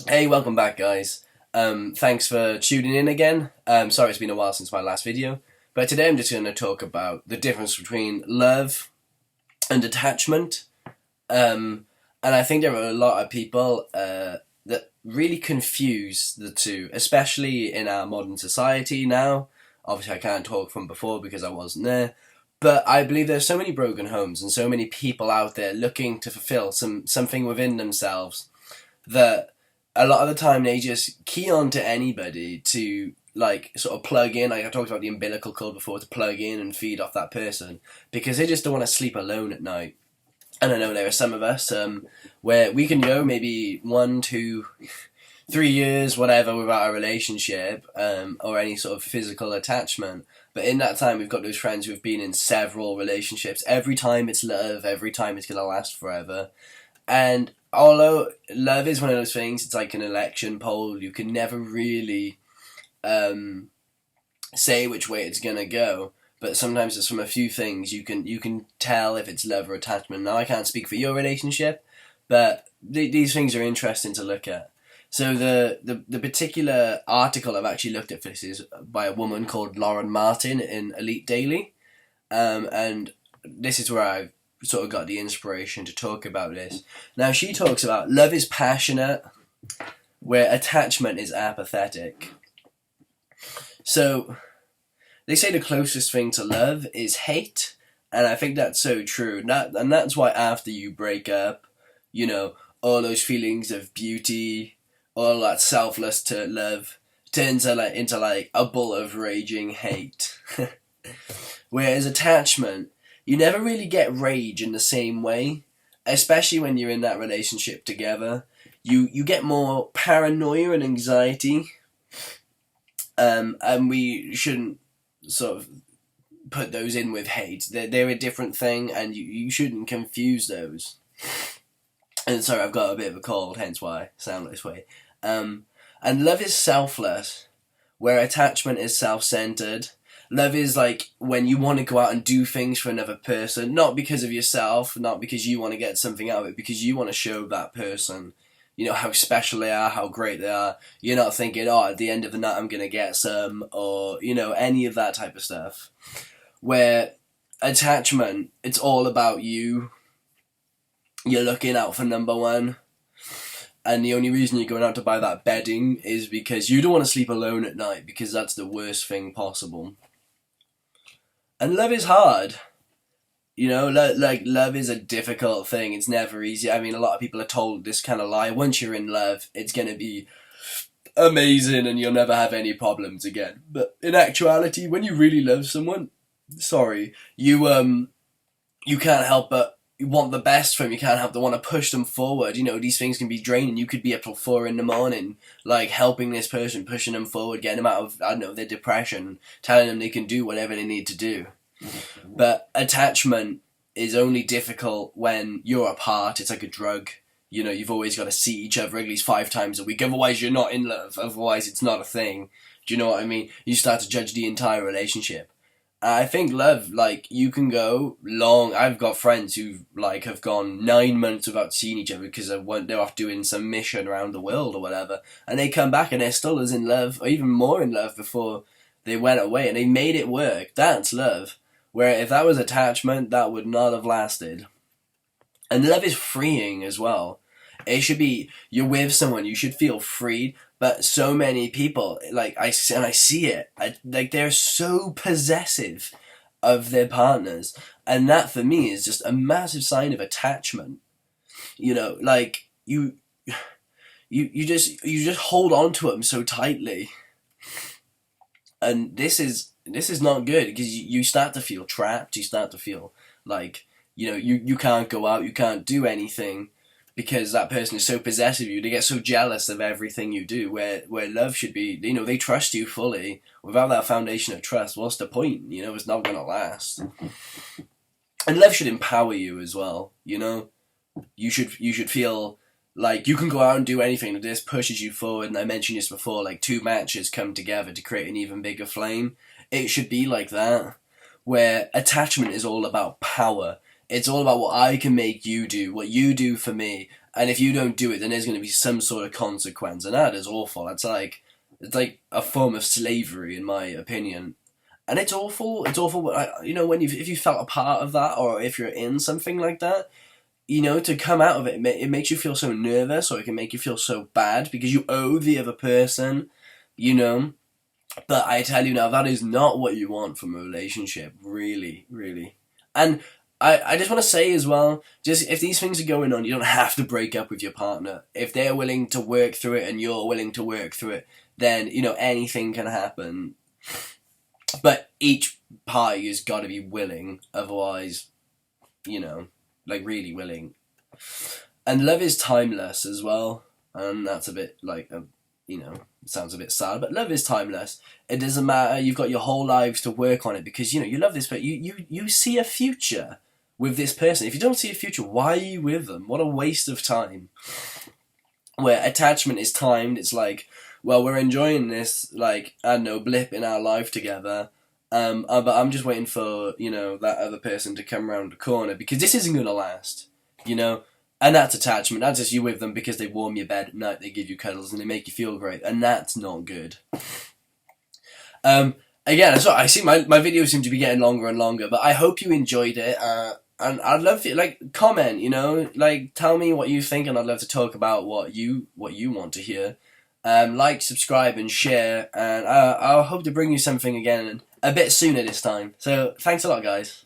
Hey, welcome back, guys. Thanks for tuning in again. Sorry it's been a while since my last video, but today I'm just going to talk about the difference between love and attachment. And I think there are a lot of people that really confuse the two, especially in our modern society now. Obviously, I can't talk from before because I wasn't there, but I believe there's so many broken homes and so many people out there looking to fulfill something within themselves that a lot of the time they just key on to anybody to like sort of plug in. Like I talked about the umbilical cord before, to plug in and feed off that person because they just don't want to sleep alone at night. And I know there are some of us where we can go maybe 1, 2, 3 years, whatever, without a relationship or any sort of physical attachment. But in that time, we've got those friends who've been in several relationships. Every time it's love, every time it's going to last forever. And although love is one of those things, it's like an election poll. You can never really say which way it's gonna go. But sometimes it's from a few things you can tell if it's love or attachment. Now I can't speak for your relationship, but these things are interesting to look at. So the particular article I've actually looked at for this is by a woman called Lauren Martin in Elite Daily, and this is where I've sort of got the inspiration to talk about this. Now she talks about love is passionate, where attachment is apathetic. So they say the closest thing to love is hate, and I think that's so true. And that's why after you break up, all those feelings of beauty, all that selfless to love, turns into like a bull of raging hate. Whereas attachment, you never really get rage in the same way, especially when you're in that relationship together. You get more paranoia and anxiety, and we shouldn't sort of put those in with hate. They're a different thing, and you shouldn't confuse those. And sorry, I've got a bit of a cold, hence why I sound this way. And love is selfless, where attachment is self-centered. Love is like when you want to go out and do things for another person, not because of yourself, not because you want to get something out of it, because you want to show that person, how special they are, how great they are. You're not thinking, oh, at the end of the night I'm going to get some, or, any of that type of stuff. Where attachment, it's all about you. You're looking out for number one. And the only reason you're going out to buy that bedding is because you don't want to sleep alone at night, because that's the worst thing possible. And love is hard. Love is a difficult thing. It's never easy. I mean, a lot of people are told this kind of lie. Once you're in love, it's going to be amazing and you'll never have any problems again. But in actuality, when you really love someone, you can't help but you want the best for them. You can't help but want to push them forward. These things can be draining. You could be up till 4 a.m, like helping this person, pushing them forward, getting them out of, I don't know, their depression, telling them they can do whatever they need to do. But attachment is only difficult when you're apart. It's like a drug. You've always got to see each other at least 5 times a week. Otherwise, you're not in love. Otherwise, it's not a thing. Do you know what I mean? You start to judge the entire relationship. I think love, you can go long. I've got friends who have gone 9 months without seeing each other because they're off doing some mission around the world or whatever, and they come back and they're still as in love, or even more in love before they went away, and they made it work. That's love. Where if that was attachment, that would not have lasted. And love is freeing as well. It should be, you're with someone, you should feel freed. But so many people, I see it, they're so possessive of their partners. And that for me is just a massive sign of attachment. You just hold on to them so tightly. And this is not good, because you start to feel trapped. You start to feel like, you can't go out, you can't do anything, because that person is so possessive of you. They get so jealous of everything you do, where love should be, they trust you fully. Without that foundation of trust, what's the point? It's not going to last. And love should empower you as well, You should feel like you can go out and do anything, that this pushes you forward. And I mentioned this before, like 2 matches come together to create an even bigger flame. It should be like that, where attachment is all about power. It's all about what I can make you do, what you do for me, and if you don't do it, then there's going to be some sort of consequence, and that is awful. It's like a form of slavery, in my opinion, and it's awful. It's awful. But when if you felt a part of that, or if you're in something like that, to come out of it, it makes you feel so nervous, or it can make you feel so bad because you owe the other person, But I tell you now, that is not what you want from a relationship, really, really. And I just want to say as well, just if these things are going on, you don't have to break up with your partner. If they're willing to work through it and you're willing to work through it, then, anything can happen. But each party has got to be willing, otherwise, really willing. And love is timeless as well, and that's a bit sounds a bit sad, but love is timeless. It doesn't matter. You've got your whole lives to work on it because you love this, but you see a future with this person. If you don't see a future, why are you with them? What a waste of time. Where attachment is timed, it's like, well, we're enjoying this, blip in our life together. But I'm just waiting for that other person to come around the corner because this isn't gonna last. And that's attachment. That's just you with them because they warm your bed at night, they give you cuddles, and they make you feel great. And that's not good. Again, so I see my videos seem to be getting longer and longer, but I hope you enjoyed it. And I'd love to, comment, tell me what you think, and I'd love to talk about what you want to hear. Subscribe, and share, and I'll hope to bring you something again a bit sooner this time. So, thanks a lot, guys.